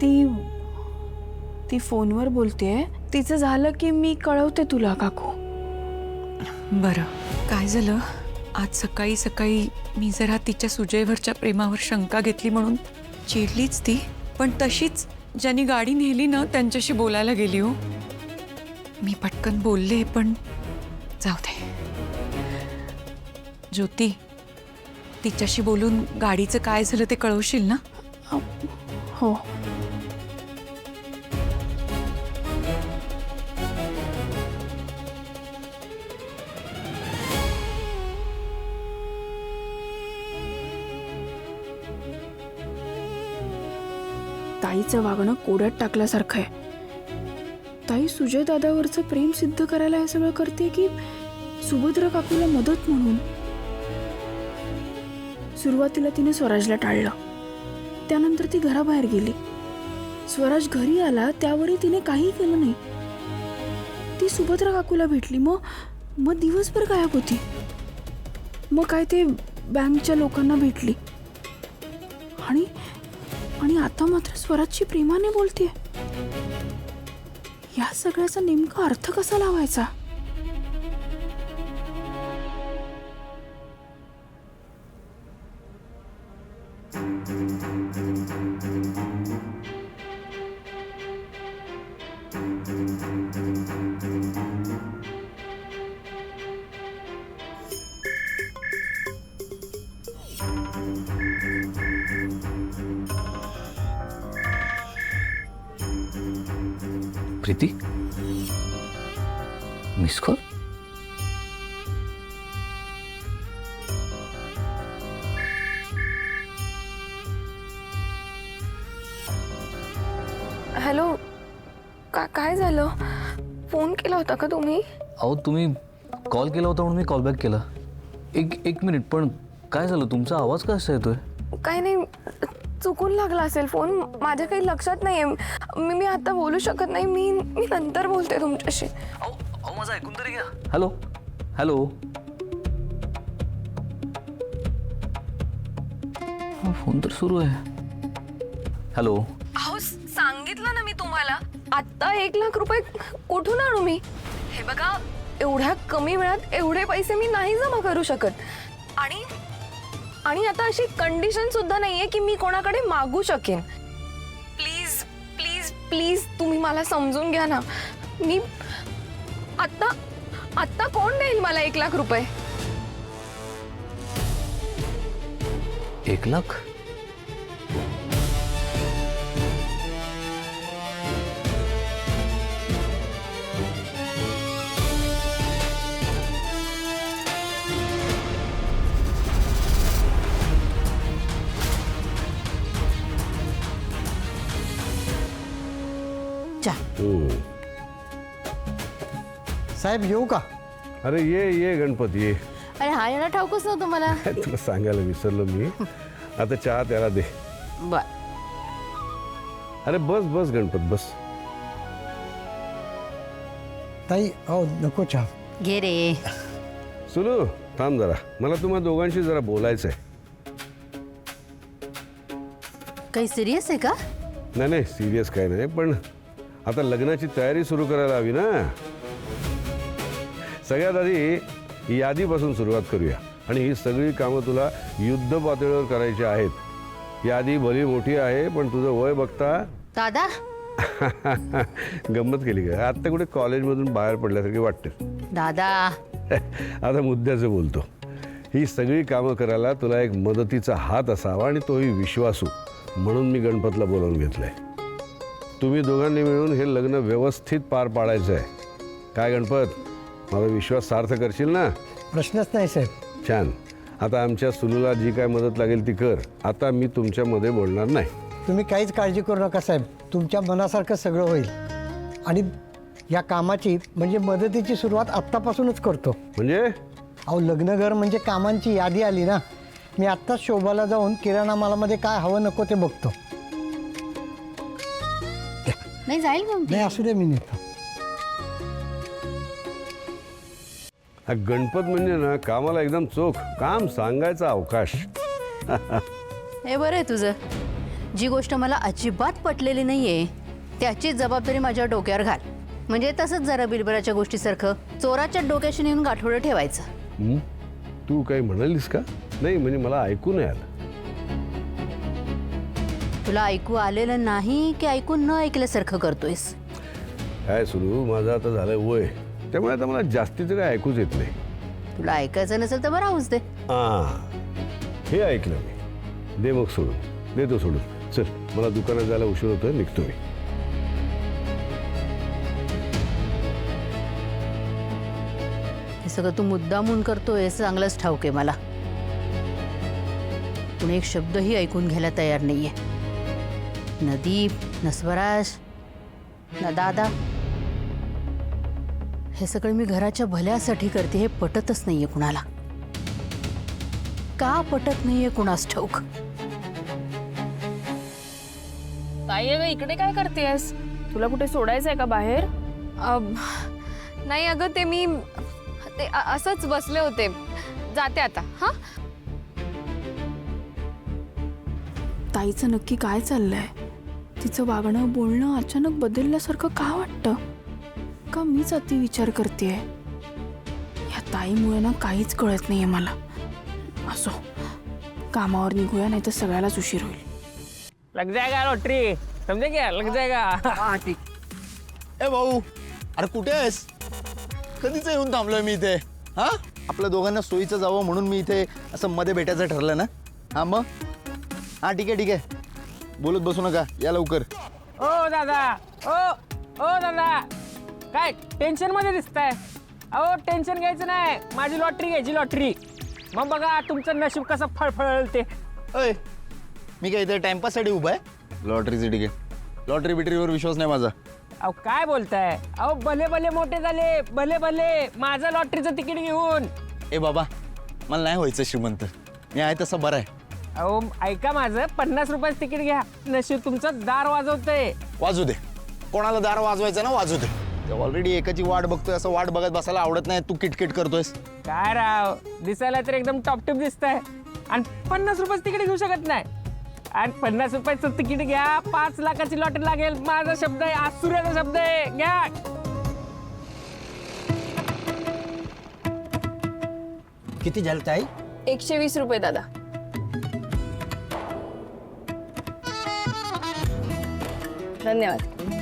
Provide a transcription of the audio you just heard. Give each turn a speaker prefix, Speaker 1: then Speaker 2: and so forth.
Speaker 1: ती ती फोनवर बोलतेय. तिचं झालं की मी कळवते तुला काकू.
Speaker 2: बरं, काय झालं आज सकाळी सकाळी मी जरा तिच्या सुजयवरच्या प्रेमावर शंका घेतली म्हणून चिडलीच ती. पण तशीच ज्यांनी गाडी नेली ना त्यांच्याशी बोलायला गेली हो. मी पटकन बोलले पण जाऊ दे. ज्योती, तिच्याशी बोलून गाडीचं काय झालं ते कळवशील ना?
Speaker 1: हो. ताईचं वागणं कोड्यात टाकल्यासारखं आहे. ताई सुजय दादावरचं प्रेम सिद्ध करायला हे सगळं करते की सुभद्रा काकूला मदत म्हणून? सुरुवातीला तिने स्वराजला टाळलं, त्यानंतर ती घराबाहेर गेली. स्वराज घरी आला त्यावरही तिने काही केलं नाही. ती सुभद्रा काकूला भेटली, मग दिवसभर गायब होती. मग काय ते बँकच्या लोकांना भेटली आणि आता मात्र स्वराजची प्रेमाने बोलते. या सगळ्याचा नेमका अर्थ कसा लावायचा?
Speaker 3: Preeti, miss call?
Speaker 1: हॅलो, काय झालं? फोन केला होता का तुम्ही?
Speaker 3: अहो तुम्ही कॉल केला होता म्हणून मी कॉल बॅक केला. एक मिनिट, पण काय झालं? तुमचा आवाज कसा येतोय?
Speaker 1: काय नाही, चुकून लागला असेल फोन. माझ्या काही लक्षात नाहीये. मी आता बोलू शकत नाही. मी नंतर बोलते तुमच्याशी.
Speaker 3: अहो माझं ऐकून तरी घ्या. हॅलो हॅलो, फोन तर सुरू आहे. हॅलो.
Speaker 1: अहो सांगितलं ना मी तुम्हाला, आता 1 लाख रुपये कुठून आणू मी? हे बघा, एवढ्या कमी वेळात एवढे पैसे मी नाही जमा करू शकत. आणि आता अशी कंडिशन सुद्धा नाहीये की मी कोणाकडे मागू शकेन. प्लीज प्लीज प्लीज तुम्ही मला समजून घ्या ना. मी आता कोण देईल मला 1 लाख रुपये?
Speaker 3: 1 लाख?
Speaker 4: साहेब येऊ का?
Speaker 5: अरे ये गणपत ये.
Speaker 6: अरे हा येणं ठाऊकच नव्हतं मला.
Speaker 5: तुला सांगायला विसरलो मी. आता चहा त्याला दे.
Speaker 6: बर.
Speaker 5: अरे बस गणपत बस.
Speaker 4: ताई अहो नको चहा.
Speaker 6: घे रे.
Speaker 5: सुलू थांब जरा, मला तुम्हा दोघांशी जरा बोलायचं आहे.
Speaker 6: काही सिरियस आहे का?
Speaker 5: नाही सिरियस काय नाही, पण आता लग्नाची तयारी सुरू करायला हवी ना. सगळ्यात आधी यादीपासून सुरुवात करूया. आणि ही सगळी कामं तुला युद्ध पातळीवर करायची आहेत. यादी भली मोठी आहे, पण तुझं वय बघता.
Speaker 6: दादा
Speaker 5: गंमत केली का? आत्ता कुठे कॉलेजमधून बाहेर पडल्यासारखे वाटते.
Speaker 6: दादा
Speaker 5: आता मुद्द्याचं बोलतो. ही सगळी कामं करायला तुला एक मदतीचा हात असावा, आणि तोही विश्वासू. म्हणून मी गणपतला बोलावून घेतलंय. तुम्ही दोघांनी मिळून हे लग्न व्यवस्थित पार पाडायचं आहे. काय गणपत, माझा विश्वास सार्थ करशील ना?
Speaker 4: प्रश्नच नाही साहेब.
Speaker 5: छान. आता आमच्या सुलूला जी काय मदत लागेल ती कर. आता मी तुमच्यामध्ये बोलणार नाही.
Speaker 4: तुम्ही काहीच काळजी करू नका साहेब. तुमच्या मनासारखं सगळं होईल. आणि या कामाची म्हणजे मदतीची सुरुवात आत्तापासूनच करतो.
Speaker 5: म्हणजे?
Speaker 4: अहो लग्नघर म्हणजे कामांची यादी आली ना. मी आत्ताच शोभाला जाऊन किराणा मालामध्ये काय हवं नको ते बघतो.
Speaker 6: नाही जाईल मग.
Speaker 4: नाही असू दे, मी नेतो.
Speaker 5: हा गणपत म्हणजे ना कामाला एकदम चोख. काम सांगायचा अवकाश.
Speaker 6: हे बरं आहे तुझं. जी गोष्ट मला अजिबात पटलेली नाहीये त्याची जबाबदारी माझ्या डोक्यावर घाल. म्हणजे तसंच जरा बिलबराच्या गोष्टीसारखं चोराच्या डोक्याशी नेऊन गाठोडं ठेवायचं.
Speaker 5: हं? तू काही म्हणालीस का? नाही म्हणजे मला ऐकू नाही आलं.
Speaker 6: तुला ऐकू आलेलं नाही की ऐकून न ऐकल्यासारखं करतोयस?
Speaker 5: काय सुरू, माझं आता झालंय वय, त्यामुळे आता मला जास्तीचं काय ऐकूच येत नाही.
Speaker 6: तुला ऐकायचं नसेल तर बरं राहूच दे.
Speaker 5: हे ऐकलं मी. दे मग सोडून. देतो सोडून. चल, मला दुकानात जायला उशीर होतोय, निघतो मी.
Speaker 6: हे सगळं तू मुद्दामून करतोय चांगलंच ठाऊक आहे मला. कुणी एक शब्दही ऐकून घ्यायला तयार नाहीये. न दीप, न स्वराज, न दादा. हे सगळं मी घराच्या भल्यासाठी करते हे पटतच नाहीये कुणाला. का पटत नाहीये कुणास ठाऊक.
Speaker 7: ताई अगं इकडे काय करतेस? तुला कुठे सोडायचंय का बाहेर?
Speaker 1: नाही अगं ते असंच बसले होते. जाते आता. हा
Speaker 7: ताईचं नक्की काय चाललंय? तिचं वागणं बोलणं अचानक बदलल्यासारखं का वाटतं? का मीच अति विचार करतेय? या ताईमुळे ना काहीच कळत नाहीये मला. असो, कामावर निघूया नाही तर सगळ्यालाच उशीर होईल.
Speaker 8: लग जाएगा लॉटरी, समझे क्या? लग जाएगा.
Speaker 9: ए भाऊ, अरे कुठे आहेस? कधीच येऊन थांबलोय मी इथे. हा, आपल्या दोघांना सोयीचं जावं म्हणून मी इथे असं मध्ये भेटायचं ठरलं ना. हा मग, हा ठीक आहे ठीक आहे, बोलत बसू नका, या लवकर.
Speaker 8: ओ दादा, ओ दादा, काय टेन्शन मध्ये दिसताय? अहो टेन्शन घ्यायचं नाही, माझी लॉटरी घ्यायची, लॉटरी. मग बघा तुमचं नशीब कसं फळफळल ते.
Speaker 9: अय, मी काय इथे टाइमपाससाठी उभा आहे? लॉटरीचं तिकीट, लॉटरी बिटरीवर विश्वास नाही माझा.
Speaker 8: अहो काय बोलताय? अहो भले भले मोठे झाले, भले भले माझं लॉटरीचं तिकीट घेऊन.
Speaker 9: ए बाबा, मला नाही व्हायचं श्रीमंत, मी आहे तसं बरं आहे.
Speaker 8: अहो ऐका माझं, 50 रुपयाचं तिकीट घ्या, नशीब तुमचं दार वाजवतंय.
Speaker 9: वाजू दे, कोणाला दार वाजवायचं ना वाजू दे. ऑलरेडी एकाची वाट बघतोय, असं वाट बघत बसायला आवडत नाही. तू किटकिट करतोयस.
Speaker 8: काय राव, दिसायला तर एकदम टॉपटिप दिसतंय आणि 50 रुपयाचं तिकीट घेऊ शकत नाही. आणि 50 रुपयाचं तिकीट घ्या, 5 लाखाची लॉटरी लागेल. माझा शब्द आहे, आज सूर्याचा शब्द आहे. घ्या.
Speaker 9: किती झालं ताई?
Speaker 7: 120 रुपये दादा. धन्यवाद.